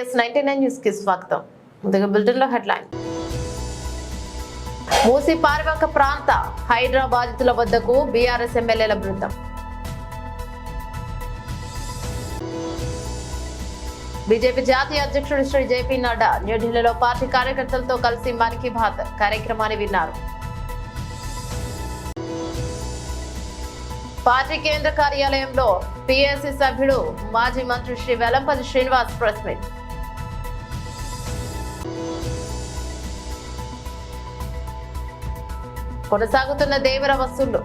TS99 news కి స్వాగతం. ముందుగా బులెటిన్ లో హెడ్లైన్. మూసి పారివాక ప్రాంత హైడ్రా బాధితుల వద్దకు బీఆర్ఎస్ ఎమ్మెల్యేల బృందం. బీజేపీ జాతీయ అధ్యక్షుడు శ్రీ జేపీ నడ్డా న్యూఢిల్లీలో పార్టీ కార్యకర్తలతో కలిసి మన్ కీ బాత్ కార్యక్రమాన్ని విన్నారు. పార్టీ కేంద్ర కార్యాలయంలో పీఏసీ సభ్యుడు మాజీ మంత్రి శ్రీ వెల్లంపల్లి శ్రీనివాస్ ప్రెస్ మీట్. కొనసాగుతున్న దేవర వసూళ్లు.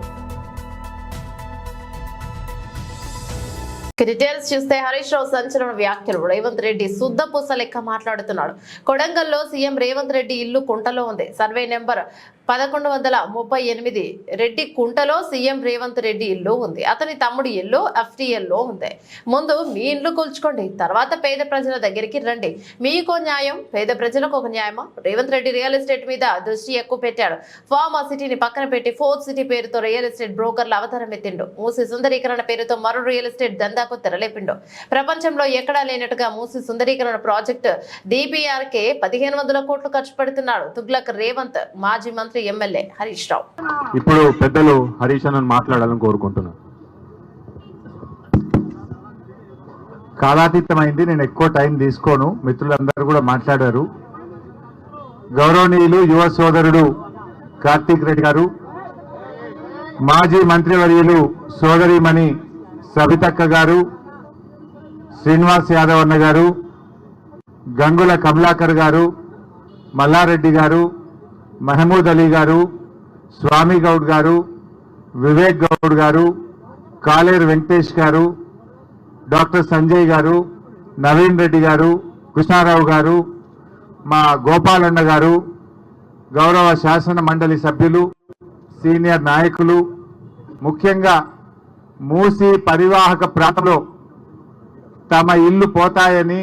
డీటెయిల్స్ చూస్తే హరీష్ రావు సంచలన వ్యాఖ్యలు. రేవంత్ రెడ్డి శుద్ధపూస లెక్క మాట్లాడుతున్నాడు. కొడంగల్లో సీఎం రేవంత్ రెడ్డి ఇల్లు కుంటలో ఉంది. సర్వే నెంబర్ 1138 రెడ్డి కుంటలో సీఎం రేవంత్ రెడ్డి ఇల్లు ఉంది. అతని తమ్ముడి ఇల్లు FTL లో ఉంది. ముందు మీ ఇల్లు కూల్చుకోండి, తర్వాత పేద ప్రజల దగ్గరికి రండి. మీకో న్యాయం, పేద ప్రజలకు ఒక న్యాయమా? రేవంత్ రెడ్డి రియల్ ఎస్టేట్ మీద దృష్టి ఎక్కువ పెట్టాడు. ఫార్మా సిటీని పక్కన పెట్టి ఫోర్త్ సిటీ పేరుతో రియల్ ఎస్టేట్ బ్రోకర్ల అవతారం ఎత్తిండు. మూసి సుందరీకరణ పేరుతో మరో రియల్ ఎస్టేట్ దందాకు తెరలేపిండు. ప్రపంచంలో ఎక్కడా లేనట్టుగా మూసి సుందరీకరణ ప్రాజెక్టు DPRకే 1500 కోట్లు ఖర్చు పెడుతున్నాడు తుగ్లక్ రేవంత్. మాజీ మంత్రి ఎమ్మెల్యే హరీష్ రావు ఇప్పుడు పెద్దలు హరీష్ అన్న మాట్లాడాలని కోరుకుంటున్నాను. కాలాతీతమైంది, నేను ఎక్కువ టైం తీసుకోను. మిత్రులందరూ కూడా మాట్లాడారు. గౌరవనీయులు యువ సోదరుడు కార్తీక్ రెడ్డి గారు, మాజీ మంత్రివర్యులు సోదరిమణి సబితక్క గారు, శ్రీనివాస్ యాదవ్ అన్న గారు, గంగుల కమలాకర్ గారు, మల్లారెడ్డి గారు, మహమూద్ అలీ గారు, స్వామి గౌడ్ గారు, వివేక్ గౌడ్ గారు, కాలేరు వెంకటేష్ గారు, డాక్టర్ సంజయ్ గారు, నవీన్ రెడ్డి గారు, కృష్ణారావు గారు, మా గోపాలన్న గారు, గౌరవ శాసన మండలి సభ్యులు, సీనియర్ నాయకులు, ముఖ్యంగా మూసి పరివాహక ప్రాంతంలో తమ ఇల్లు పోతాయని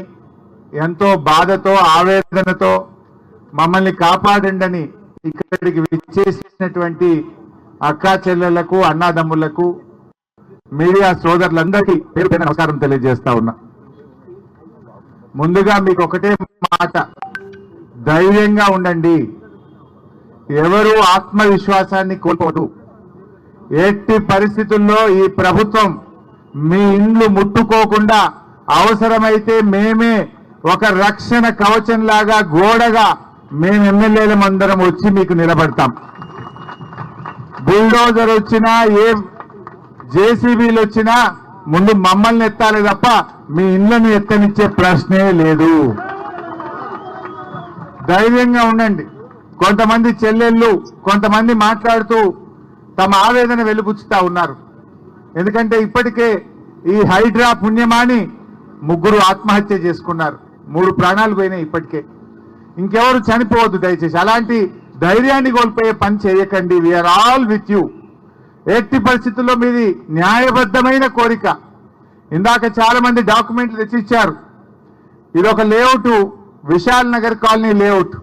ఎంతో బాధతో ఆవేదనతో మమ్మల్ని కాపాడండి ఇక్కడికి విచ్చేసినటువంటి అక్కా చెల్లెళ్లకు, అన్నాదమ్ములకు, మీడియా సోదరులందరికీ పేరు పేరు నమస్కారం తెలియజేస్తా ఉన్నా. ముందుగా మీకు ఒకటే మాట, ధైర్యంగా ఉండండి. ఎవరు ఆత్మవిశ్వాసాన్ని కోల్పోదు. ఎట్టి పరిస్థితుల్లో ఈ ప్రభుత్వం మీ ఇండ్లు ముట్టుకోకుండా అవసరమైతే మేమే ఒక రక్షణ కవచంలాగా గోడగా మేము ఎమ్మెల్యేలం అందరం వచ్చి మీకు నిలబడతాం. బుల్డోజర్ వచ్చినా, ఏ JCBలు వచ్చినా ముందు మమ్మల్ని ఎత్తాలి తప్ప మీ ఇండ్లను ఎత్తనిచ్చే ప్రశ్నే లేదు. ధైర్యంగా ఉండండి. కొంతమంది చెల్లెళ్ళు కొంతమంది మాట్లాడుతూ తమ ఆవేదన వెలుబుచ్చుతా ఉన్నారు. ఎందుకంటే ఇప్పటికే ఈ హైడ్రా పుణ్యమాని 3 ఆత్మహత్య చేసుకున్నారు. 3 ప్రాణాలు పోయినాయి ఇప్పటికే. ఇంకెవరు చనిపోవద్దు దయచేసి. అలాంటి ధైర్యాన్ని కోల్పోయే పని చేయకండి. We are all with you. ఎట్టి పరిస్థితుల్లో మీది న్యాయబద్ధమైన కోరిక. ఇందాక చాలా మంది డాక్యుమెంట్లు తెచ్చిచ్చారు. ఇది ఒక layout, Vishal Nagar colony layout.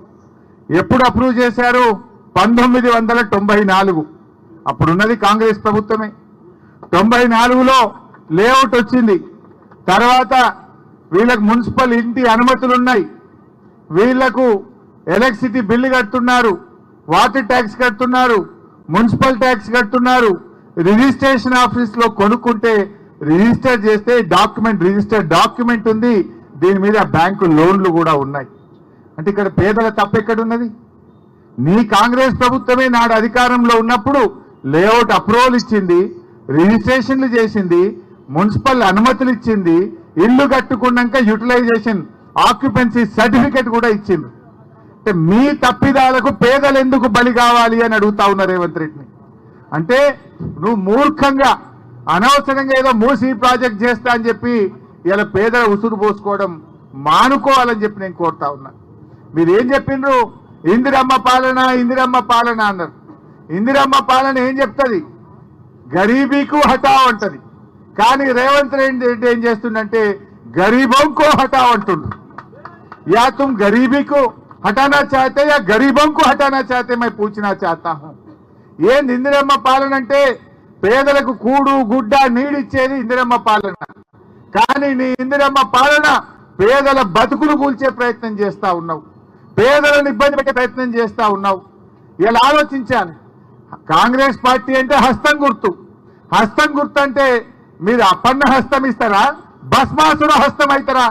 ఎప్పుడు అప్రూవ్ చేశారు? 1994. అప్పుడున్నది కాంగ్రెస్ ప్రభుత్వమే. 94లో లేఅవుట్ వచ్చింది. తర్వాత వీళ్ళకు మున్సిపల్ ఇంటి అనుమతులున్నాయి. వీళ్లకు ఎలక్ట్రిసిటీ బిల్లు కడుతున్నారు, వాటర్ ట్యాక్స్ కడుతున్నారు, మున్సిపల్ ట్యాక్స్ కడుతున్నారు. రిజిస్ట్రేషన్ ఆఫీస్ లో కొనుక్కుంటే రిజిస్టర్ చేస్తే రిజిస్టర్ డాక్యుమెంట్ ఉంది. దీని మీద బ్యాంకు లోన్లు కూడా ఉన్నాయి. అంటే ఇక్కడ పేదల తప్పెక్కడున్నది? నీ కాంగ్రెస్ ప్రభుత్వమే నాడు అధికారంలో ఉన్నప్పుడు లేఅవుట్ అప్రూవల్ ఇచ్చింది, రిజిస్ట్రేషన్లు చేసింది, మున్సిపల్ అనుమతులు ఇచ్చింది, ఇల్లు కట్టుకున్నాక యూటిలైజేషన్ ఆక్యుపెన్సీ సర్టిఫికెట్ కూడా ఇచ్చింది. అంటే మీ తప్పిదాలకు పేదలు ఎందుకు బలి కావాలి అని అడుగుతా ఉన్నారు రేవంత్ రెడ్డిని. అంటే నువ్వు మూర్ఖంగా అనవసరంగా ఏదో మూసి ప్రాజెక్ట్ చేస్తా అని చెప్పి ఇలా పేదల ఉసురు పోసుకోవడం మానుకోవాలని చెప్పి నేను కోరుతా ఉన్నా. మీరు ఏం చెప్పిండ్రు? ఇందిరమ్మ పాలన, ఇందిరమ్మ పాలన అన్నారు. ఇందిరమ్మ పాలన ఏం చెప్తుంది? గరీబీకు హటావ్ అంటది. కానీ రేవంత్ రెడ్డి ఏం చేస్తుందంటే गरीबों को हटाओ अंटुंड्रु. या तुम गरीबी को हटाना चाहते या गरीबों को हटाना चाहते, मैं पूछना चाहता हूं. ये इंदिरम्म पालन అంటే పేదలకు కూడు గుడ్డ నీడిచ్చేది ఇందిరమ్మ పాలన. కానీ నీ ఇందిరమ్మ పాలన పేదల బతుకులు కూల్చే ప్రయత్నం చేస్తా ఉన్నావు, పేదలను ఇబ్బంది పెట్టే ప్రయత్నం చేస్తా ఉన్నావు. ఇలా ఆలోచించాను. కాంగ్రెస్ పార్టీ అంటే హస్తం గుర్తు. హస్తం గుర్తు అంటే మీరు అపన్న హస్తం ఇస్తారా, భస్మాసుర హస్తం అవుతారా?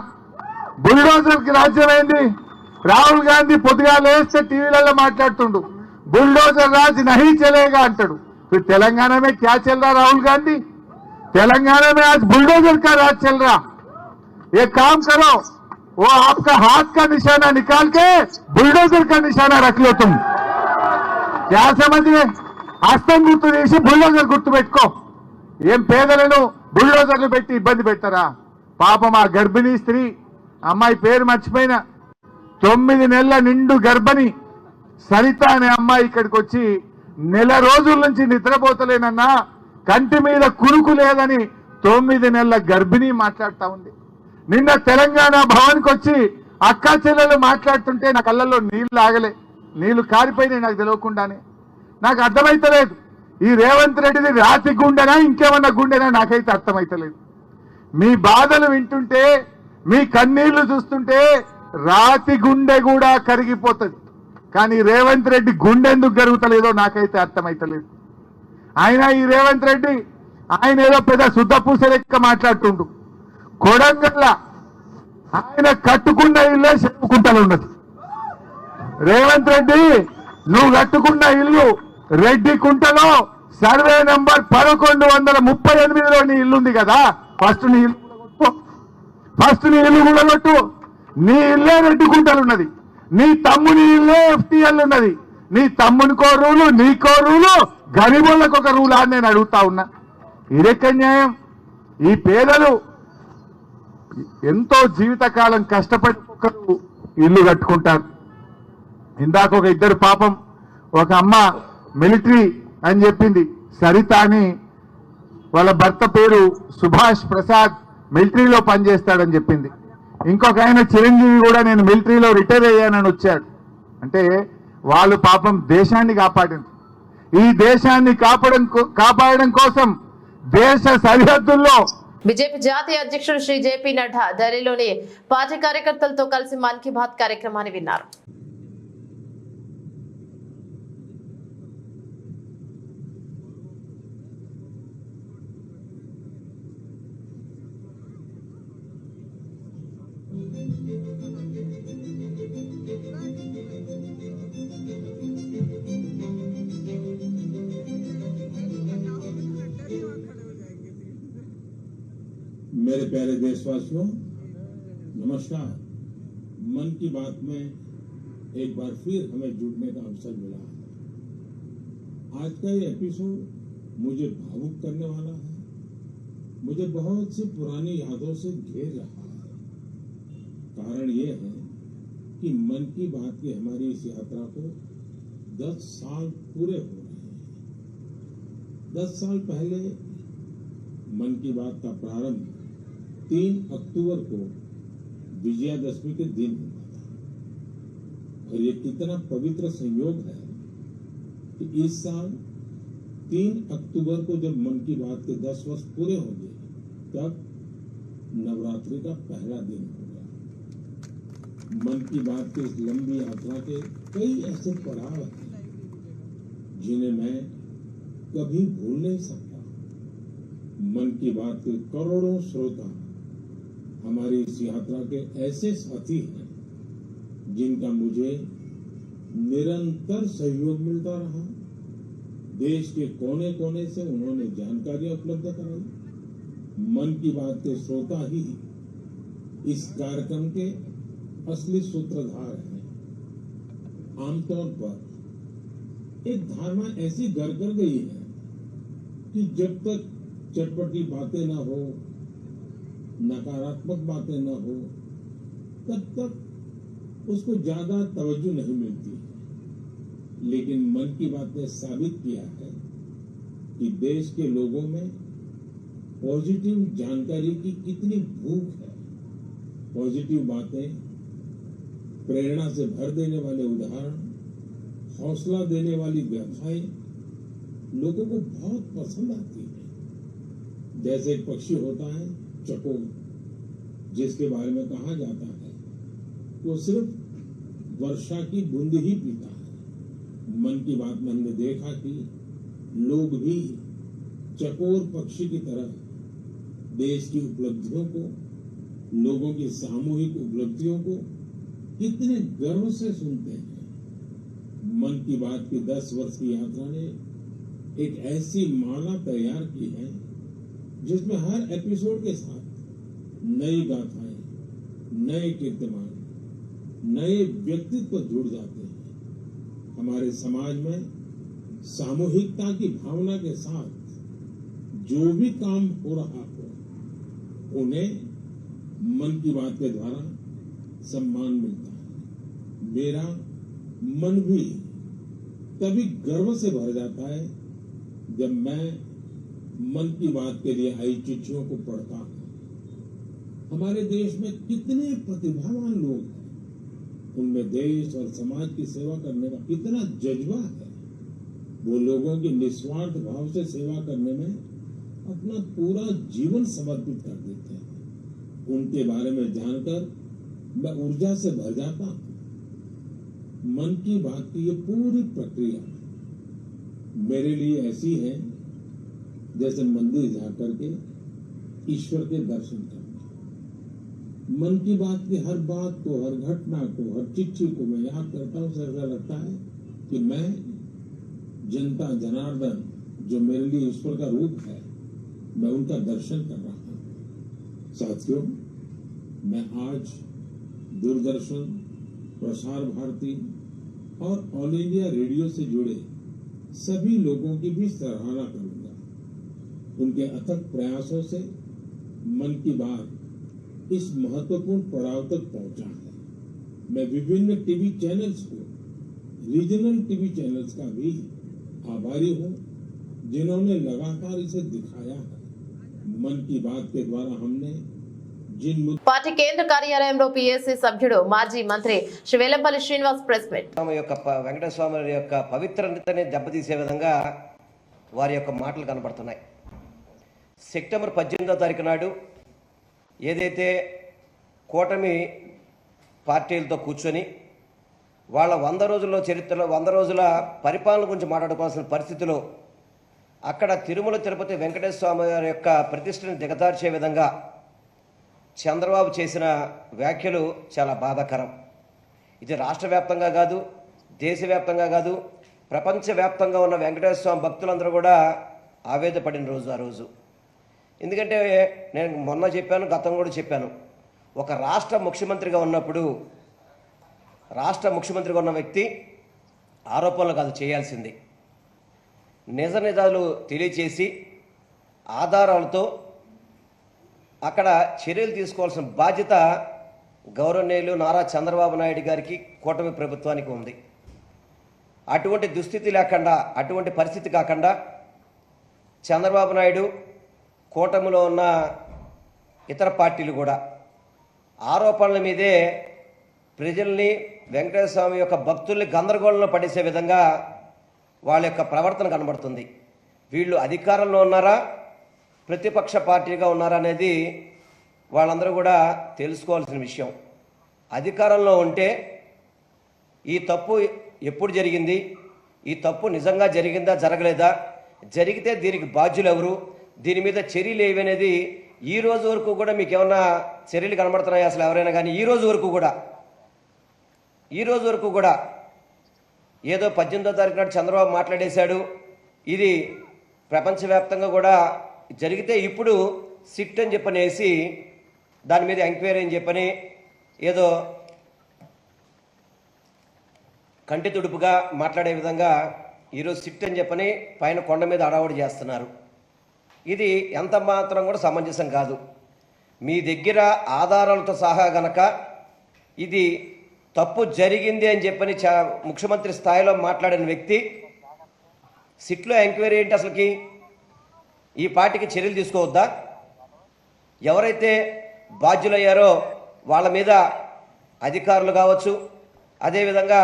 బుల్డోజర్కి రాజ్యం ఏంది? రాహుల్ గాంధీ పొద్దుగా లేస్తే టీవీలలో మాట్లాడుతుండు, बुलडोजर राज नहीं चलेगा अंटाడు. फिर तेलंगाना में क्या चल रहा राहुल गांधी? तेलंगाना में आज बुलडोजर का राज चल रहा. एक काम करो, वो आपका हाथ का निशाना निकाल के बुलडोजर का निशाना रख लो. तुम क्या समझ गए? హస్తం గుర్తు తీసి బుల్డోజర్ గుర్తు పెట్టుకో. ఏం పేదలను బుల్డోజర్లు పెట్టి ఇబ్బంది పెడతారా? పాపం ఆ గర్భిణీ స్త్రీ, అమ్మాయి పేరు మర్చిపోయినా, 9 నెలల నిండు గర్భిణి సరిత అనే అమ్మాయి ఇక్కడికి వచ్చి నెల రోజుల నుంచి నిద్రపోతలేనన్నా, కంటి మీద కురుకు లేదని 9 నెలల గర్భిణి మాట్లాడుతా ఉంది. నిన్న తెలంగాణ భవన్కి వచ్చి అక్కా చెల్లెలు మాట్లాడుతుంటే నా కళ్ళల్లో నీళ్లు ఆగలే, నీళ్లు కారిపోయినాయి నాకు తెలియకుండానే. నాకు అర్థమైతలేదు, ఈ రేవంత్ రెడ్డిది రాతి గుండెనా ఇంకేమన్నా గుండెనా నాకైతే అర్థమైతలేదు. మీ బాధలు వింటుంటే, మీ కన్నీళ్లు చూస్తుంటే రాతి గుండె కూడా కరిగిపోతుంది. కానీ రేవంత్ రెడ్డి గుండె ఎందుకు కరుగుతలేదో నాకైతే అర్థమైతలేదు. ఈ రేవంత్ రెడ్డి ఆయన ఏదో పెద్ద శుద్ధపూస లెక్క మాట్లాడుతుండు. కొడంగల్ల ఆయన కట్టుకున్న ఇల్లే చెప్పుకుంటూ ఉన్నది. రేవంత్ రెడ్డి, నువ్వు కట్టుకున్న ఇల్లు రెడ్డి కుంటలో సర్వే నెంబర్ 1138లో నీ ఇల్లుంది కదా, ఫస్ట్ నీ ఇల్లు కూడా కొట్టు. నీ ఇల్లే రెడ్డి కుంటలు ఉన్నది, నీ తమ్ముని ఇల్లే FTL ఉన్నది. నీ తమ్మునికో రూలు, నీకో రూలు, గరీబులకు ఒక రూల్ అని నేను అడుగుతా ఉన్నా. ఇదెక్క న్యాయం? ఈ పేదలు ఎంతో జీవితకాలం కష్టపడి ఒకరు ఇల్లు కట్టుకుంటారు. ఇందాక ఒక ఇద్దరు పాపం, ఒక అమ్మ మిలిటరీ అని చెప్పింది, సరిత అని, వాళ్ళ భర్త పేరు సుభాష్ ప్రసాద్, మిలిటరీలో పనిచేస్తాడని చెప్పింది. ఇంకొక ఆయన చిరంజీవి కూడా నేను మిలిటరీలో రిటైర్ అయ్యానని వచ్చాడు. అంటే వాళ్ళు పాపం దేశాన్ని కాపాడారు. ఈ దేశాన్ని కాపాడడం కోసం దేశ సరిహద్దుల్లో బీజేపీ జాతీయ అధ్యక్షుడు శ్రీ జేపీ నడ్డా ఢిల్లీలోని పార్టీ కార్యకర్తలతో కలిసి మన్ కీ బాత్ కార్యక్రమాన్ని విన్నారు. मेरे प्यारे देशवासियों, नमस्कार। मन की बात में एक बार फिर हमें जुड़ने का अवसर मिला है। आज का ये एपिसोड मुझे भावुक करने वाला है, मुझे बहुत सी पुरानी यादों से घेर रहा है। कारण ये है कि मन की बात की हमारी इस यात्रा को 10 साल पूरे हो रहे हैं। 10 साल पहले मन की बात का प्रारंभ 3 अक्टूबर को विजयादशमी के दिन हुआ था। और ये कितना पवित्र संयोग है कि इस साल 3 अक्टूबर को जब मन की बात के 10 वर्ष पूरे होंगे, तब नवरात्रि का पहला दिन होगा। मन की बात की इस लंबी यात्रा के कई ऐसे पड़ाव हैं जिन्हें मैं कभी भूल नहीं सकता। मन की बात के करोड़ों श्रोता हमारी इस यात्रा के ऐसे साथी हैं जिनका मुझे निरंतर सहयोग मिलता रहा। देश के कोने कोने से उन्होंने जानकारियां उपलब्ध कराई। मन की बात के श्रोता ही इस कार्यक्रम के असली सूत्रधार हैं। आमतौर पर एक धारणा ऐसी घर कर गई है कि जब तक चटपटी बातें न हो, नकारात्मक बातें न हो, तब तक उसको ज्यादा तवज्जो नहीं मिलती है। लेकिन मन की बात ने साबित किया है कि देश के लोगों में पॉजिटिव जानकारी की कितनी भूख है। पॉजिटिव बातें, प्रेरणा से भर देने वाले उदाहरण, हौसला देने वाली व्यथाएं लोगों को बहुत पसंद आती है। जैसे एक पक्षी होता है चकोर, जिसके बारे में कहा जाता है वो सिर्फ वर्षा की बूंद ही पीता है। मन की बात में हमने देखा कि लोग भी चकोर पक्षी की तरह देश की उपलब्धियों को, लोगों की सामूहिक उपलब्धियों को कितने गर्व से सुनते हैं। मन की बात की 10 वर्ष की यात्रा ने एक ऐसी माला तैयार की है जिसमें हर एपिसोड के साथ नई गाथाएं, नए कीर्तिमान, नए व्यक्तित्व जुड़ जाते हैं। हमारे समाज में सामूहिकता की भावना के साथ जो भी काम हो रहा हो उन्हें मन की बात के द्वारा सम्मान मिलता है। मेरा मन भी तभी गर्व से भर जाता है जब मैं मन की बात के लिए आई चिट्ठियों को पढ़ता हूं। हमारे देश में कितने प्रतिभावान लोग हैं, उनमें देश और समाज की सेवा करने का कितना जज्बा है। वो लोगों की निस्वार्थ भाव से सेवा करने में अपना पूरा जीवन समर्पित कर देते हैं। उनके बारे में जानकर मैं ऊर्जा से भर जाता हूं। मन की बात की ये पूरी प्रक्रिया मेरे लिए ऐसी है जैसे मंदिर जाकर के ईश्वर के दर्शन करना। मन की बात की हर बात को, हर घटना को, हर चिट्ठी को मैं याद करता हूं। ऐसा लगता है कि मैं जनता जनार्दन जो मेरे लिए ईश्वर का रूप है, मैं उनका दर्शन कर रहा हूं। साथियों, मैं आज दूरदर्शन, प्रसार भारती और ऑल इंडिया रेडियो से जुड़े सभी लोगों की भी सराहना करूंगा। उनके अथक प्रयासों से मन की बात इस महत्वपूर्ण पड़ाव तक पहुंचा है। मैं विभिन्न टीवी चैनल्स को, रीजनल टीवी चैनल्स का भी आभारी हूं जिन्होंने लगातार इसे दिखाया है। मन की बात के द्वारा हमने పార్టీ కేంద్ర కార్యాలయంలో పిఎస్సి సభ్యుడు మాజీ మంత్రి శ్రీ వెల్లంపల్లి శ్రీనివాస్ ప్రెస్ మీట్. వెంకటేశ్వర స్వామి యొక్క పవిత్రతని దెబ్బతీసే విధంగా వారి యొక్క మాటలు కనబడుతున్నాయి. సెప్టెంబర్ 18వ తారీఖు నాడు ఏదైతే కూటమి పార్టీలతో కూర్చొని వాళ్ళ 100 రోజుల్లో చరిత్రలో 100 రోజుల పరిపాలన గురించి మాట్లాడుకోవాల్సిన పరిస్థితిలో అక్కడ తిరుమల తిరుపతి వెంకటేశ్వర స్వామి వారి యొక్క ప్రతిష్టని దిగజార్చే విధంగా చంద్రబాబు చేసిన వ్యాఖ్యలు చాలా బాధాకరం. ఇది రాష్ట్ర వ్యాప్తంగా కాదు, దేశవ్యాప్తంగా కాదు, ప్రపంచవ్యాప్తంగా ఉన్న వెంకటేశ్వర స్వామి భక్తులందరూ కూడా ఆవేదన పడిన రోజు ఆ రోజు. ఎందుకంటే నేను మొన్న చెప్పాను, గతం కూడా చెప్పాను, ఒక రాష్ట్ర ముఖ్యమంత్రిగా ఉన్న వ్యక్తి ఆరోపణలు కాదు చేయాల్సింది, నిజ నిజాలు తెలియచేసి ఆధారాలతో అక్కడ చర్యలు తీసుకోవాల్సిన బాధ్యత గౌరవనీయులు నారా చంద్రబాబు నాయుడు గారికి, కూటమి ప్రభుత్వానికి ఉంది. అటువంటి దుస్థితి లేకుండా, అటువంటి పరిస్థితి కాకుండా చంద్రబాబు నాయుడు, కూటమిలో ఉన్న ఇతర పార్టీలు కూడా ఆరోపణల మీదే ప్రజల్ని, వెంకటేశ్వర స్వామి యొక్క భక్తుల్ని గందరగోళంలో పడేసే విధంగా వాళ్ళ యొక్క ప్రవర్తన కనబడుతుంది. వీళ్ళు అధికారంలో ఉన్నారా, ప్రతిపక్ష పార్టీగా ఉన్నారా అనేది వాళ్ళందరూ కూడా తెలుసుకోవాల్సిన విషయం. అధికారంలో ఉంటే ఈ తప్పు ఎప్పుడు జరిగింది, ఈ తప్పు నిజంగా జరిగిందా జరగలేదా, జరిగితే దీనికి బాధ్యులు ఎవరు, దీని మీద చర్యలు ఏవనేది ఈ రోజు వరకు కూడా మీకు ఏమన్నా చర్యలు కనబడుతున్నాయి అసలు ఎవరైనా కానీ? ఈ రోజు వరకు కూడా ఏదో 18వ తారీఖు నాడు చంద్రబాబు మాట్లాడేశాడు, ఇది ప్రపంచవ్యాప్తంగా కూడా జరిగితే ఇప్పుడు సిట్ అని చెప్పనేసి దాని మీద ఎంక్వైరీ అని చెప్పని ఏదో కంటి తుడుపుగా మాట్లాడే విధంగా ఈరోజు సిట్ అని చెప్పని పైన కొండ మీద అడావుడి చేస్తున్నారు. ఇది ఎంత మాత్రం కూడా సమంజసం కాదు. మీ దగ్గర ఆధారాలతో సహా గనక ఇది తప్పు జరిగింది అని చెప్పని ముఖ్యమంత్రి స్థాయిలో మాట్లాడిన వ్యక్తి సిట్లో ఎంక్వైరీ ఏంటి అసలుకి? ఈ పార్టీకి చర్యలు తీసుకోవద్దా? ఎవరైతే బాధ్యులయ్యారో వాళ్ళ మీద అధికారులు కావచ్చు, అదేవిధంగా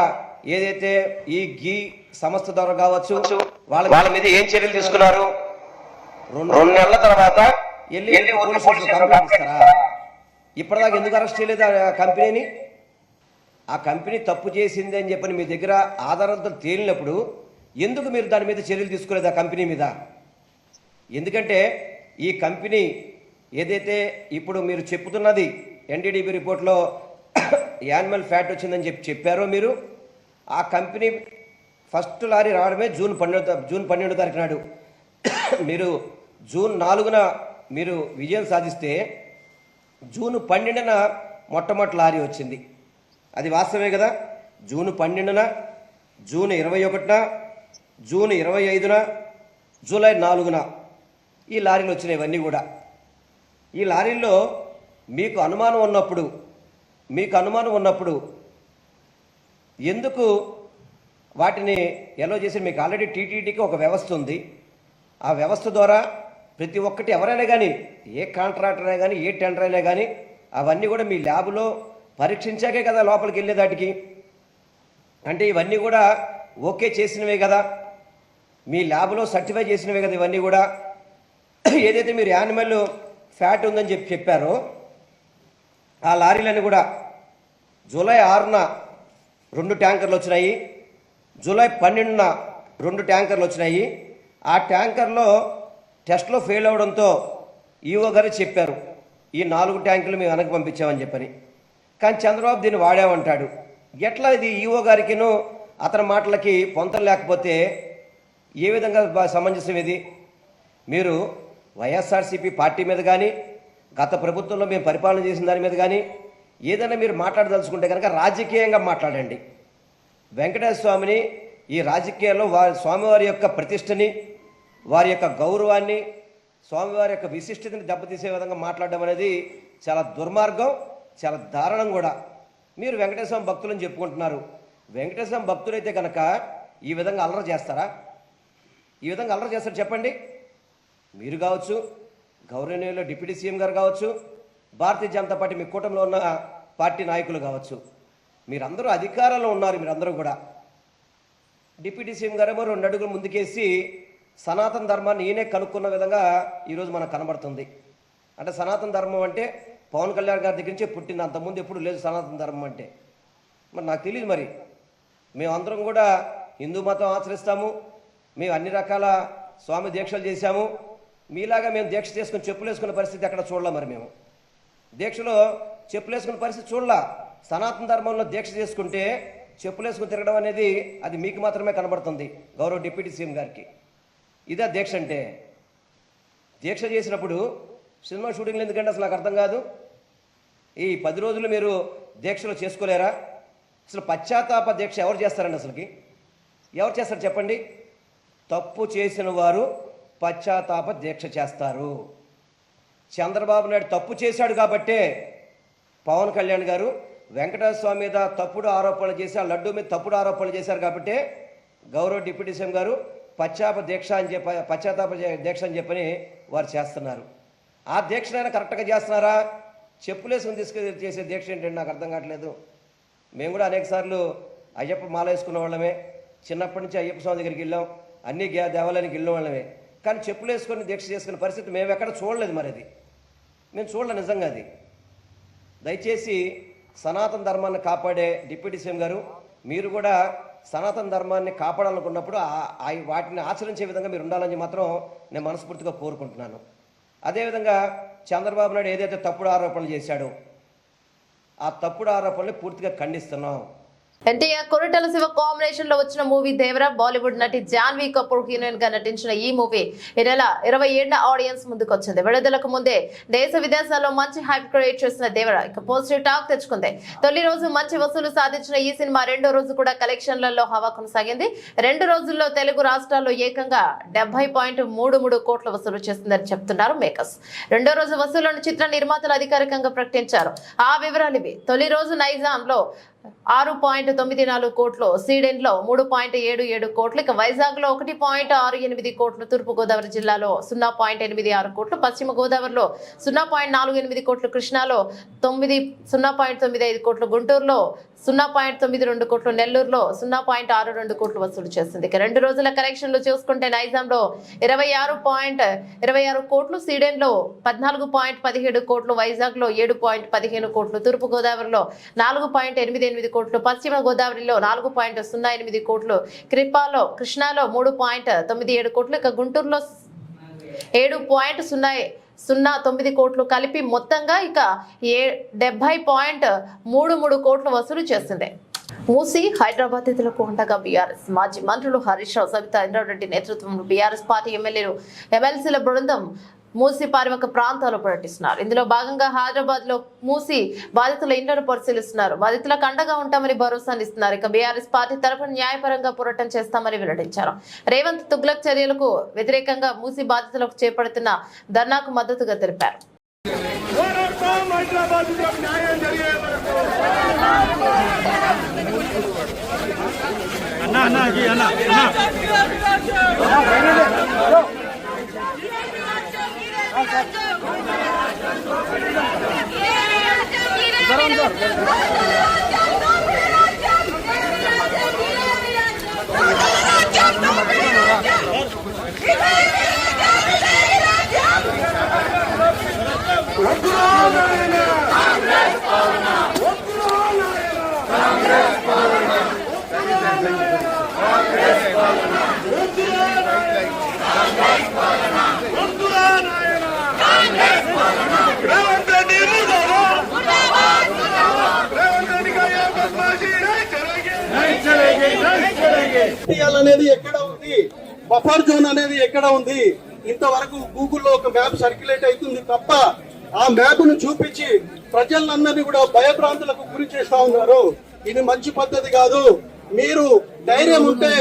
ఏదైతే ఈ గీ సంస్థ ద్వారా కావచ్చు, వాళ్ళ మీద ఏం చర్యలు తీసుకున్నారు? 2 నెలల తర్వాత వెళ్ళి పోలీసులకు కంప్లైంట్ ఇస్తారా? ఇప్పటిదాకా ఎందుకు అరెస్ట్ చేయలేదు ఆ కంపెనీని? ఆ కంపెనీ తప్పు చేసింది అని చెప్పని మీ దగ్గర ఆధారంతో తేలినప్పుడు ఎందుకు మీరు దాని మీద చర్యలు తీసుకోలేదు ఆ కంపెనీ మీద? ఎందుకంటే ఈ కంపెనీ ఏదైతే ఇప్పుడు మీరు చెప్తున్నది ఎన్డీడీబీ రిపోర్ట్లో యానిమల్ ఫ్యాట్ వచ్చిందని చెప్పారో మీరు, ఆ కంపెనీ ఫస్ట్ లారీ రావడమే జూన్ 12 తారీఖు నాడు. మీరు జూన్ 4న మీరు విజయం సాధిస్తే జూన్ 12న మొట్టమొదటి లారీ వచ్చింది. అది వాస్తవమే కదా? జూన్ 12న, జూన్ 21న, జూన్ 25న, జూలై 4న ఈ లారీలు వచ్చినాయి. ఇవన్నీ కూడా ఈ లారీల్లో మీకు అనుమానం ఉన్నప్పుడు ఎందుకు వాటిని ఎలా చేసి? మీకు ఆల్రెడీ టీటీడీకి ఒక వ్యవస్థ ఉంది. ఆ వ్యవస్థ ద్వారా ప్రతి ఒక్కటి ఎవరైనా కానీ, ఏ కాంట్రాక్టర్ అయినా కానీ, ఏ టెండర్ అయినా కానీ అవన్నీ కూడా మీ ల్యాబ్లో పరీక్షించాకే కదా లోపలికి వెళ్ళేదాటికి. అంటే ఇవన్నీ కూడా ఓకే చేసినవే కదా, మీ ల్యాబ్లో సర్టిఫై చేసినవే కదా ఇవన్నీ కూడా. ఏదైతే మీరు యానిమల్ ఫ్యాట్ ఉందని చెప్పారో ఆ లారీలన్నీ కూడా జూలై 6న 2 ట్యాంకర్లు వచ్చినాయి, జూలై 12న 2 ట్యాంకర్లు వచ్చినాయి. ఆ ట్యాంకర్లో టెస్ట్లో ఫెయిల్ అవడంతో ఈఓ గారు చెప్పారు ఈ 4 ట్యాంకులు మేము వెనక్కి పంపించామని చెప్పని. కానీ చంద్రబాబు దీన్ని వాడామంటాడు. ఎట్లా ఇది ఈఓ గారికిను అతని మాటలకి పొంతం లేకపోతే ఏ విధంగా సమంజసం ఇది? మీరు వైఎస్ఆర్సీపీ పార్టీ మీద కానీ, గత ప్రభుత్వంలో మేము పరిపాలన చేసిన దాని మీద కానీ ఏదైనా మీరు మాట్లాడదలుచుకుంటే కనుక రాజకీయంగా మాట్లాడండి. వెంకటేశ్వర స్వామిని ఈ రాజకీయాల్లో స్వామివారి యొక్క ప్రతిష్టని, వారి యొక్క గౌరవాన్ని, స్వామివారి యొక్క విశిష్టతని దెబ్బతీసే విధంగా మాట్లాడడం అనేది చాలా దుర్మార్గం, చాలా దారుణం కూడా. మీరు వెంకటేశ్వర స్వామి భక్తులని చెప్పుకుంటున్నారు. వెంకటేశ్వర స్వామి భక్తులైతే కనుక ఈ విధంగా అల్లరి చేస్తారా? ఈ విధంగా అల్లరి చేస్తారు చెప్పండి? మీరు కావచ్చు, గౌరవనీయులు డిప్యూటీ సీఎం గారు కావచ్చు, భారతీయ జనతా పార్టీ మీ కూటమిలో ఉన్న పార్టీ నాయకులు కావచ్చు, మీరందరూ అధికారంలో ఉన్నారు. మీరందరూ కూడా డిప్యూటీ సీఎం గారేమో 2 అడుగులు ముందుకేసి సనాతన ధర్మాన్ని ఈయనే కనుక్కున్న విధంగా ఈరోజు మనకు కనబడుతుంది. అంటే సనాతన ధర్మం అంటే పవన్ కళ్యాణ్ గారి దగ్గర నుంచే పుట్టింది, అంతకుముందు ఎప్పుడు లేదు సనాతన ధర్మం అంటే. మరి నాకు తెలియదు. మరి మేమందరం కూడా హిందూ మతం ఆచరిస్తాము, మేము అన్ని రకాల స్వామి దీక్షలు చేశాము. మీలాగా మేము దీక్ష చేసుకుని చెప్పులు వేసుకునే పరిస్థితి ఎక్కడ చూడలే. మరి మేము దీక్షలో చెప్పులు వేసుకునే పరిస్థితి చూడలా. సనాతన ధర్మంలో దీక్ష చేసుకుంటే చెప్పులు వేసుకుని తిరగడం అనేది అది మీకు మాత్రమే కనబడుతుంది, గౌరవ డిప్యూటీ సీఎం గారికి. ఇదే దీక్ష అంటే? దీక్ష చేసినప్పుడు సినిమా షూటింగ్లు ఎందుకంటే అసలు నాకు అర్థం కాదు. ఈ 10 రోజులు మీరు దీక్షలు చేసుకోలేరా? అసలు పశ్చాత్తాప దీక్ష ఎవరు చేస్తారండి? అసలుకి ఎవరు చేస్తారు చెప్పండి? తప్పు చేసిన వారు పశ్చాత్తాప దీక్ష చేస్తారు. చంద్రబాబు నాయుడు తప్పు చేశాడు కాబట్టే పవన్ కళ్యాణ్ గారు వెంకటేశ్వర స్వామి మీద తప్పుడు ఆరోపణలు చేసి, ఆ లడ్డూ మీద తప్పుడు ఆరోపణలు చేశారు కాబట్టే గౌరవ డిప్యూటీ సీఎం గారు పశ్చాత్తాప దీక్ష అని చెప్పని వారు చేస్తున్నారు. ఆ దీక్షనైనా కరెక్ట్గా చేస్తున్నారా? చెప్పులేసుకుని చేసే దీక్ష ఏంటంటే నాకు అర్థం కావట్లేదు. మేము కూడా అనేక సార్లు అయ్యప్ప మాల వేసుకున్న వాళ్ళమే, చిన్నప్పటి నుంచి అయ్యప్ప స్వామి దగ్గరికి వెళ్ళాం, అన్ని దేవాలయానికి వెళ్ళిన వాళ్ళమే. కానీ చెప్పులు వేసుకొని దీక్ష చేసుకునే పరిస్థితి మేము ఎక్కడ చూడలేదు. మరి అది మేము చూడలేదు నిజంగా. అది దయచేసి సనాతన ధర్మాన్ని కాపాడే డిప్యూటీ సీఎం గారు, మీరు కూడా సనాతన ధర్మాన్ని కాపాడాలనుకున్నప్పుడు వాటిని ఆచరించే విధంగా మీరు ఉండాలని మాత్రం నేను మనస్ఫూర్తిగా కోరుకుంటున్నాను. అదేవిధంగా చంద్రబాబు నాయుడు ఏదైతే తప్పుడు ఆరోపణలు చేశాడో ఆ తప్పుడు ఆరోపణలు పూర్తిగా ఖండిస్తున్నాం. ఎన్టీఆర్ కొరటాల శివ కాంబినేషన్ లో వచ్చిన మూవీ దేవరా. బాలీవుడ్ నటి జాన్వీ కపూర్ హీరోయిన్ గా నటించిన ఈ మూవీ ఈ నెల 27న ఆడియన్స్ ముందుకు వచ్చింది. విడుదలకు ముందే దేశ విదేశాల్లో మంచి హైప్ క్రియేట్ చేసిన దేవరా ఇక పాజిటివ్ టాక్ తెచ్చుకుంది. తొలి రోజు మంచి వసూలు సాధించిన ఈ సినిమా రెండో రోజు కూడా కలెక్షన్లలో హవా కొనసాగింది. 2 రోజుల్లో తెలుగు రాష్ట్రాల్లో ఏకంగా 70.33 కోట్లు వసూలు చేసిందని చెప్తున్నారు మేకర్స్. రెండో రోజు వసూళ్లను చిత్ర నిర్మాతలు అధికారికంగా ప్రకటించారు. ఆ వివరాలు ఇవి. తొలి రోజు నైజాం లో 6.94 కోట్లు, సీడెన్ లో 3.77 కోట్లు, ఇక వైజాగ్ లో 1.68 కోట్లు, తూర్పు గోదావరి జిల్లాలో 0.86 కోట్లు, పశ్చిమ గోదావరిలో 0.48 కోట్లు, కృష్ణాలో 0.95 కోట్లు, గుంటూరులో 0.92 కోట్లు, నెల్లూరులో 0.62 కోట్లు వసూలు చేసింది. ఇక 2 రోజుల కలెక్షన్లు చూసుకుంటే నైజాంలో 26.26 కోట్లు, సీడెన్లో 14.17 కోట్లు, వైజాగ్ లో 7.15 కోట్లు, తూర్పు గోదావరిలో 4.88 కోట్లు, పశ్చిమ గోదావరిలో 4.08 కోట్లు, కృష్ణాలో 3.97 కోట్లు, ఇక గుంటూరులో 7.009 కోట్లు కలిపి మొత్తంగా ఇక 70.33 కోట్లు వసూలు చేసింది. మూసి హైదరాబాద్ నిధులకు ఉండగా బీఆర్ఎస్ మాజీ మంత్రులు హరీష్ రావు, సబితా ఇంద్రారెడ్డి నేతృత్వంలో బీఆర్ఎస్ పార్టీ ఎమ్మెల్సీల బృందం మూసి పరివాహక ప్రాంతాల్లో పర్యటిస్తున్నారు. ఇందులో భాగంగా హైదరాబాద్ లో మూసి బాధితుల ఇండ్లను పరిశీలిస్తున్నారు. బాధితులకు అండగా ఉంటామని భరోసానిస్తున్నారు. ఇక బీఆర్ఎస్ పార్టీ తరఫున న్యాయపరంగా పోరాటం చేస్తామని వెల్లడించారు. రేవంత్ తుగ్లక్ చర్యలకు వ్యతిరేకంగా మూసి బాధితులకు చేపడుతున్న ధర్నాకు మద్దతుగా తెలిపారు. అనేది ఎక్కడ ఉంది, బఫర్ జోన్ అనేది ఎక్కడ ఉంది, ఇంతవరకు గూగుల్లో ఒక మ్యాప్ సర్క్యులేట్ అవుతుంది తప్ప ఆ మ్యాప్ ను చూపించి ప్రజలందరినీ కూడా భయభ్రాంతులకు గురి చేస్తా ఉన్నారు. ఇది మంచి పద్ధతి కాదు. మీరు ధైర్యం ఉంటే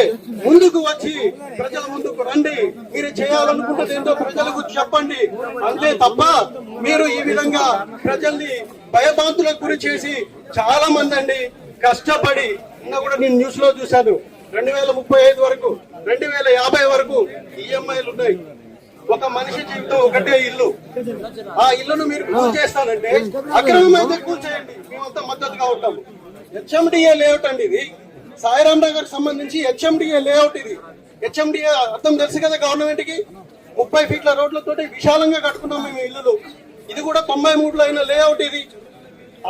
ముందుకు వచ్చి ప్రజల ముందుకు రండి. మీరు చేయాలనుకుంటే ఏంటో ప్రజలకు చెప్పండి. అంతే తప్ప మీరు ఈ విధంగా ప్రజల్ని భయభ్రాంతులకు గురి చేసి చాలా మంది అండి కష్టపడి, ఇంకా కూడా నేను న్యూస్ లో చూశాను, 2035 వరకు 2050 వరకు ఈఎంఐలు ఉన్నాయి. ఒక మనిషి జీవితం ఒకటే ఇల్లు. ఆ ఇల్లును మీరు కూల్ చేస్తానంటే అక్రమం అయితే కూల్ చేయండి, మేమంతా మద్దతుగా ఉంటాము. హెచ్ఎండిఏ లేఅవుట్ అండి ఇది. సాయిరామ్ నగర్ సంబంధించి హెచ్ఎండిఏ లేఅవుట్ ఇది. హెచ్ఎండిఏ అర్థం తెలుసు కదా గవర్నమెంట్ కి. 30 ఫీట్ల రోడ్లతోటి విశాలంగా కట్టుకున్నాం మేము ఇల్లులు. ఇది కూడా 93లో అయిన లేఅవుట్ ఇది.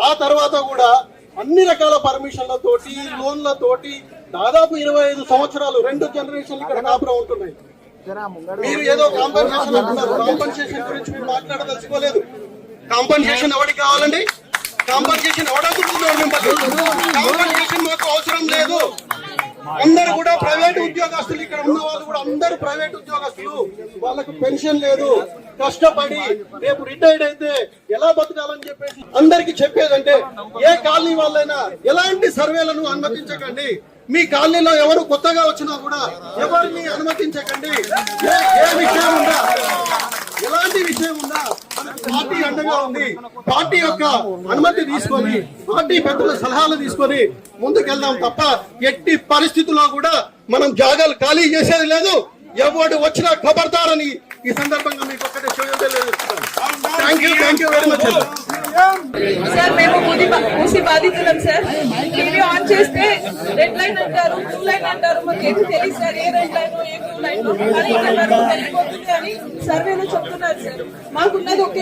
ఆ తర్వాత కూడా అన్ని రకాల పర్మిషన్లతోటి లోన్లతోటి దాదాపు 25 సంవత్సరాలు 2 జనరేషన్లు ఇక్కడ కాపురం ఉంటున్నాయి. మీరు ఏదో కాంపన్సేషన్ అంటున్నారు. కాంపన్సేషన్ గురించి మీరు మాట్లాడదలుచుకోలేదు. కాంపన్సేషన్ ఎవరికి కావాలండి? కాంపన్సేషన్ ఎవడనుకుంటున్నారు మిమ్మల్ని? కాంపన్సేషన్ మాకు అవసరం లేదు. అందరు కూడా ప్రైవేట్ ఉద్యోగస్తులు, ఇక్కడ ఉన్న వాళ్ళు కూడా అందరు ప్రైవేట్ ఉద్యోగస్తులు. వాళ్ళకు పెన్షన్ లేదు. కష్టపడి రేపు రిటైర్డ్ అయితే ఎలా బతకాలని చెప్పేసి అందరికి చెప్పేదంటే, ఏ కాలనీ వాళ్ళైనా ఎలాంటి సర్వేలను అనుమతించకండి. మీ కాలనీలో ఎవరు కొత్తగా వచ్చినా కూడా ఎవరిని అనుమతించకండి. ఏ విషయం ఉందా, ఎలాంటి విషయం ఉందా, పార్టీ అండగా ఉంది. పార్టీ యొక్క అనుమతి తీసుకొని, పార్టీ పెద్దల సలహాలు తీసుకొని ముందుకెళ్దాం తప్ప ఎట్టి పరిస్థితుల్లో కూడా మనం జాగాలు ఖాళీ చేసేది లేదు. ఎవడు వచ్చినా ఖబర్దారని ఈ సందర్భంగా మీకు ఒక్కటే చేయలేదు. Thank you very much. Sir మేము మూసి బాధితులం సార్. టీవీ ఆన్ చేస్తే రెడ్ లైన్ అంటారు, బ్లూ లైన్ అంటారు. మాకు ఏమి తెలియదు సార్, ఏ రెడ్ లైన్ ఏ బ్లూ లైన్ అని సర్వేలో చెప్తున్నారు సార్. మాకున్నది ఒక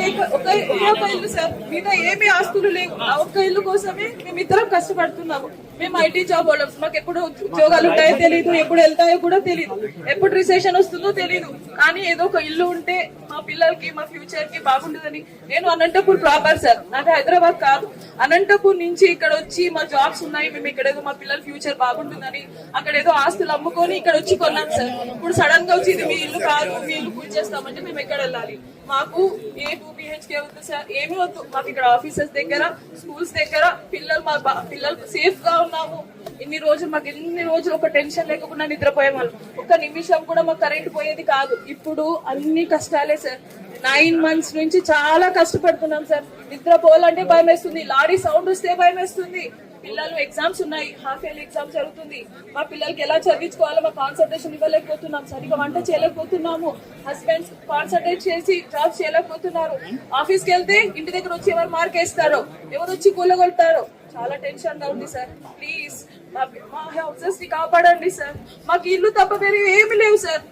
ఇల్లు సార్, మిగతా ఏమీ ఆస్తులు లేవు. ఆ ఒక్క ఇల్లు కోసమే మేమిద్దరం కష్టపడుతున్నాము. మేము ఐటీ జాబ్ వాళ్ళం. మాకు ఎప్పుడు ఉద్యోగాలు ఉంటాయో తెలియదు, ఎప్పుడు వెళ్తాయో కూడా తెలియదు, ఎప్పుడు రిసెషన్ వస్తుందో తెలియదు. కానీ ఏదో ఒక ఇల్లు ఉంటే మా పిల్లలకి మా ఫ్యూచర్ కి బాగుంటుందని. నేను అనంతపూర్ ప్రాపర్ సార్, నాకు హైదరాబాద్ కాదు. అనంతపూర్ నుంచి ఇక్కడ వచ్చి మా జాబ్స్ ఉన్నాయి, మేము ఇక్కడ ఏదో మా పిల్లల ఫ్యూచర్ బాగుంటుందని అక్కడ ఏదో ఆస్తులు అమ్ముకొని ఇక్కడ వచ్చి కొన్నాం సార్. ఇప్పుడు సడన్ గా వచ్చి ఇది మీ ఇల్లు కాదు, మీ ఇల్లు పూజ చేస్తామంటే మేము ఎక్కడ వెళ్ళాలి? మాకు ఏ 2 BHK వద్దు సార్, ఏమి వద్దు. మాకు ఇక్కడ ఆఫీసెస్ దగ్గర, స్కూల్స్ దగ్గర పిల్లలు, మా పిల్లలు సేఫ్ గా ఉన్నాము. ఇన్ని రోజులు ఒక టెన్షన్ లేకుండా నిద్రపోయే వాళ్ళు. ఒక్క నిమిషం కూడా మాకు కరెంట్ పోయేది కాదు. ఇప్పుడు అన్ని కష్టాలే సార్. 9 months నుంచి చాలా కష్టపడుతున్నాం సార్. నిద్రపోవాలంటే భయం వేస్తుంది, లారీ సౌండ్ వస్తే భయం వేస్తుంది. పిల్లలు ఎగ్జామ్స్ ఉన్నాయి, హాఫ్ ఇయర్లీ ఎగ్జామ్ జరుగుతుంది. మా పిల్లలకి ఎలా చదివించుకోవాలో మా కాన్సన్ట్రేషన్ ఇవ్వలేకపోతున్నాం, సరిగా వంట చేయలేకపోతున్నాము. హస్బెండ్స్ కాన్సన్ట్రేట్ చేసి జాబ్ చేయలేకపోతున్నారు. ఆఫీస్కి వెళ్తే ఇంటి దగ్గర వచ్చి ఎవరు మార్క్ వేస్తారో, ఎవరు వచ్చి కూలగొడతారో, చాలా టెన్షన్ గా ఉంది సార్. ప్లీజ్ మా హౌసెస్ ని కాపాడండి సార్. మాకు ఇల్లు తప్ప వేరే ఏమి లేవు సార్.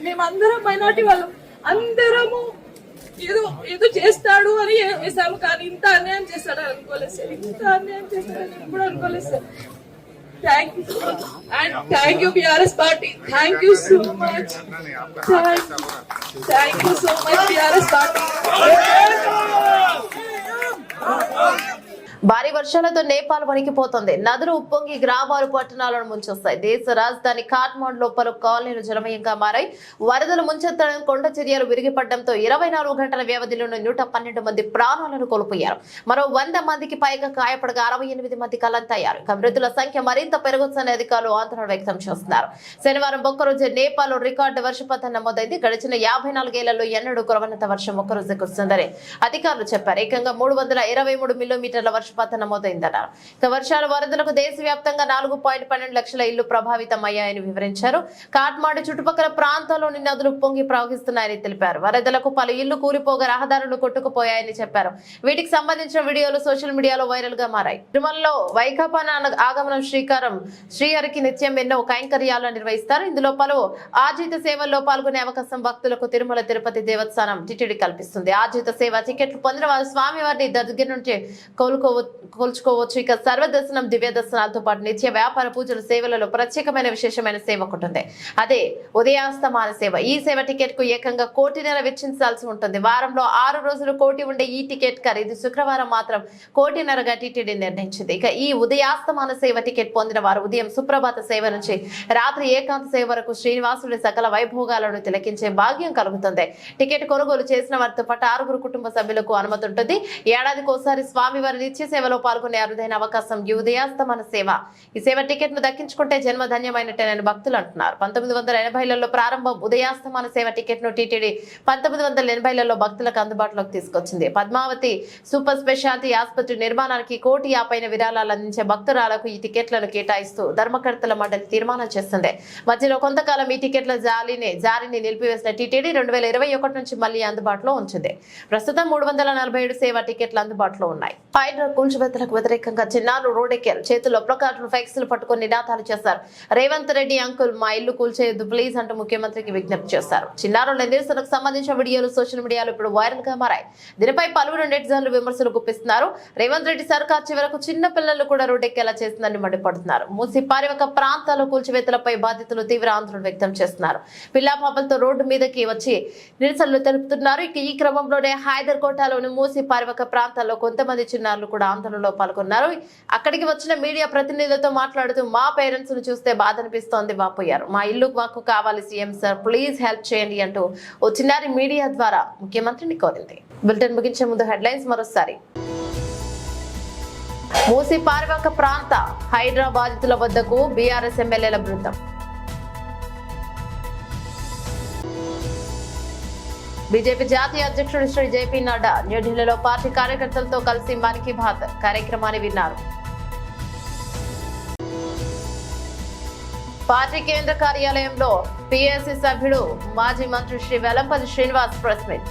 మేమందరం మైనార్టీ వాళ్ళం, అందరము ఏదో చేస్తాడు అని వేసాము, కానీ ఇంత అన్యాయం చేస్తాడని అనుకోలేదు సార్. ఇంత అన్యాయం చేస్తాడని ఎప్పుడు అనుకోలేదు sir. Thank you so much and thank you BRS party. Thank you so much, thank you so much BRS party. భారీ వర్షాలతో నేపాల్ వణికిపోతుంది. నదులు ఉప్పొంగి గ్రామాలు పట్టణాలను ముంచొస్తాయి. దేశ రాజధాని కాఠ్మండ్లో పలు కాలనీలు జలమయంగా మారాయి. వరదలు ముంచెత్తడం, కొండ చర్యలు విరిగిపడడంతో 24 గంటల వ్యవధిలోనే 112 మంది ప్రాణాలను కోల్పోయారు. మరో 100 మందికి పైగా గాయపడగా 68 మంది గల్లంతయ్యారు. మృతుల సంఖ్య మరింత పెరగొచ్చని అధికారులు ఆందోళన వ్యక్తం చేస్తున్నారు. శనివారం ఒక్కరోజు నేపాల్లో రికార్డు వర్షపాతం నమోదైంది. గడిచిన 54 ఏళ్లలో ఎన్నడూ కురవనంత వర్షం ఒక్కరోజు కురుస్తుందని అధికారులు చెప్పారు. ఏకంగా 323 మిల్లీమీటర్ల వర్షపాతం నమోదైందన్నారు. ఇక వర్షాల వరదలకు దేశవ్యాప్తంగా 4.12 లక్షల ఇళ్లు ప్రభావితమయ్యాయని వివరించారు. కాఠ్మండు చుట్టుపక్కల ప్రాంతాల్లోని నదులు పొంగి ప్రవహిస్తున్నాయని తెలిపారు. వరదలకు పలు ఇళ్లు కూలిపోగా రహదారులు కొట్టుకుపోయాయని చెప్పారు. వీటికి సంబంధించిన వీడియోలు సోషల్ మీడియాలో వైరల్ గా మారాయి. తిరుమలలో వైకాపా ఆగమనం శ్రీహరికి నిత్యం ఎన్నో కైంకర్యాలు నిర్వహిస్తారు. ఇందులో పలు ఆర్జిత సేవల్లో పాల్గొనే అవకాశం భక్తులకు తిరుమల తిరుపతి దేవస్థానం టిటిడి కల్పిస్తుంది. ఆర్జిత సేవ టికెట్లు పొందిన వారు స్వామివారిని దగ్గర నుంచి కోల్చుకోవచ్చు. ఇక సర్వదర్శనం, దివ్య దర్శనాలతో పాటు నిత్య వ్యాపార పూజల సేవలలో ప్రత్యేకమైన విశేషమైన సేవ ఒకటి ఉంది. అదే ఉదయాస్తమాన సేవ. ఈ సేవ టికెట్ కు ఏకంగా 1.5 కోటి వెచ్చించాల్సి ఉంటుంది. వారంలో 6 రోజులు కోటి ఉండే ఈ టికెట్ ఖరీదు శుక్రవారం మాత్రం 1.5 కోటిగా టీటీడీ నిర్ణయించింది. ఇక ఈ ఉదయాస్తమాన సేవ టికెట్ పొందిన వారు ఉదయం సుప్రభాత సేవ నుంచి రాత్రి ఏకాంత సేవ వరకు శ్రీనివాసుడి సకల వైభోగాలను తిలకించే భాగ్యం కలుగుతుంది. టికెట్ కొనుగోలు చేసిన వారితో పాటు 6 కుటుంబ సభ్యులకు అనుమతి ఉంటుంది. ఏడాదికోసారి స్వామివారి నిత్య సేవలో పాల్గొనే అరుదైన అవకాశం ఈ ఉదయాస్తమాన సేవ. ఈ సేవ టికెట్ ను దక్కించుకుంటే జన్మధన్యమైనట్టేనని భక్తులు అంటున్నారు. 1980లలో ప్రారంభం ఉదయాస్తమాన సేవ టికెట్ ను టీటీడీ 1980లలో భక్తులకు అందుబాటులోకి తీసుకొచ్చింది. పద్మావతి సూపర్ స్పెషాలిటీ ఆసుపత్రి నిర్మాణానికి 1.50 కోటి విరాళాలు అందించే భక్తురాలకు ఈ టికెట్లను కేటాయిస్తూ ధర్మకర్తల మండలి తీర్మానం చేస్తుంది. మధ్యలో కొంతకాలం ఈ టికెట్ల జారీని నిలిపివేసిన టీటీడీ 2021 నుంచి మళ్లీ అందుబాటులో ఉంచింది. ప్రస్తుతం 347 సేవ టికెట్లు అందుబాటులో ఉన్నాయి. హైడ్రా కూల్చివేతలకు వ్యతిరేకంగా చిన్నారులు రోడ్డెక్కారు. చేతుల్లో ప్లకార్డులు, ఫ్లెక్స్లు పట్టుకుని నినాదాలు చేశారు. రేవంత్ రెడ్డి అంకుల్, మా ఇల్లు కూల్చేయొద్దు ప్లీజ్ అంటూ ముఖ్యమంత్రికి విజ్ఞప్తి చేశారు. చిన్నారుల నిరసనకు సంబంధించిన వీడియోలు సోషల్ మీడియాలో ఇప్పుడు వైరల్ గా మారాయి. దీనిపై పలువురు నెటిజన్లు విమర్శలు గుప్పిస్తున్నారు. రేవంత్ రెడ్డి సర్కార్ చివరకు చిన్న పిల్లలు కూడా రోడ్డెక్కేలా చేసిందని మండిపడుతున్నారు. మూసి పారివారిక ప్రాంతాల్లో కూల్చివేతలపై బాధితులు తీవ్ర ఆందోళన వ్యక్తం చేస్తున్నారు. పిల్లాపాపలతో రోడ్డు మీదకి వచ్చి నిరసనలు తెలుపుతున్నారు. ఇక ఈ క్రమంలోనే హైదర్ కోటలోని మూసి పారివారిక ప్రాంతాల్లో కొంతమంది చిన్నారులు కూడా ఆందోళనలో పాల్గొన్నారు. అక్కడికి వచ్చిన మీడియా ప్రతినిధులతో మాట్లాడుతూ మా పేరెంట్స్ ను చూస్తే బాధ అనిపిస్తోంది వాపోయారు. మా ఇల్లు మాకు కావాలి సీఎం సార్, ప్లీజ్ హెల్ప్ చేయండి అంటూ ఓ చిన్నారి మీడియా ద్వారా ముఖ్యమంత్రిని కోరింది. బులెటిన్ ముగించే ముందు హెడ్లైన్స్ మరోసారి. మూసి పారివారిక ప్రాంత హైడ్రా బాధితుల వద్దకు బీఆర్ఎస్ ఎమ్మెల్యేల బృందం. బీజేపీ జాతీయ అధ్యక్షుడు శ్రీ జేపీ నడ్డా న్యూఢిల్లీలో పార్టీ కార్యకర్తలతో కలిసి మన్ కీ బాత్ కార్యక్రమాన్ని విన్నారు. పార్టీ కేంద్ర కార్యాలయంలో పీఏసీ సభ్యుడు మాజీ మంత్రి శ్రీ వెల్లంపల్లి శ్రీనివాస్ ప్రెస్ మీట్.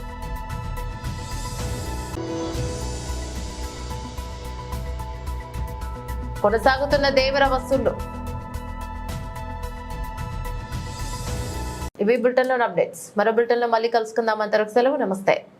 కొనసాగుతున్న దేవర వసూళ్లు. ఇవి బులెటిన్లోని అప్డేట్స్. మరో బులెటిన్లో మళ్ళీ కలుసుకుందాం. అంతవరకు సెలవు. నమస్తే.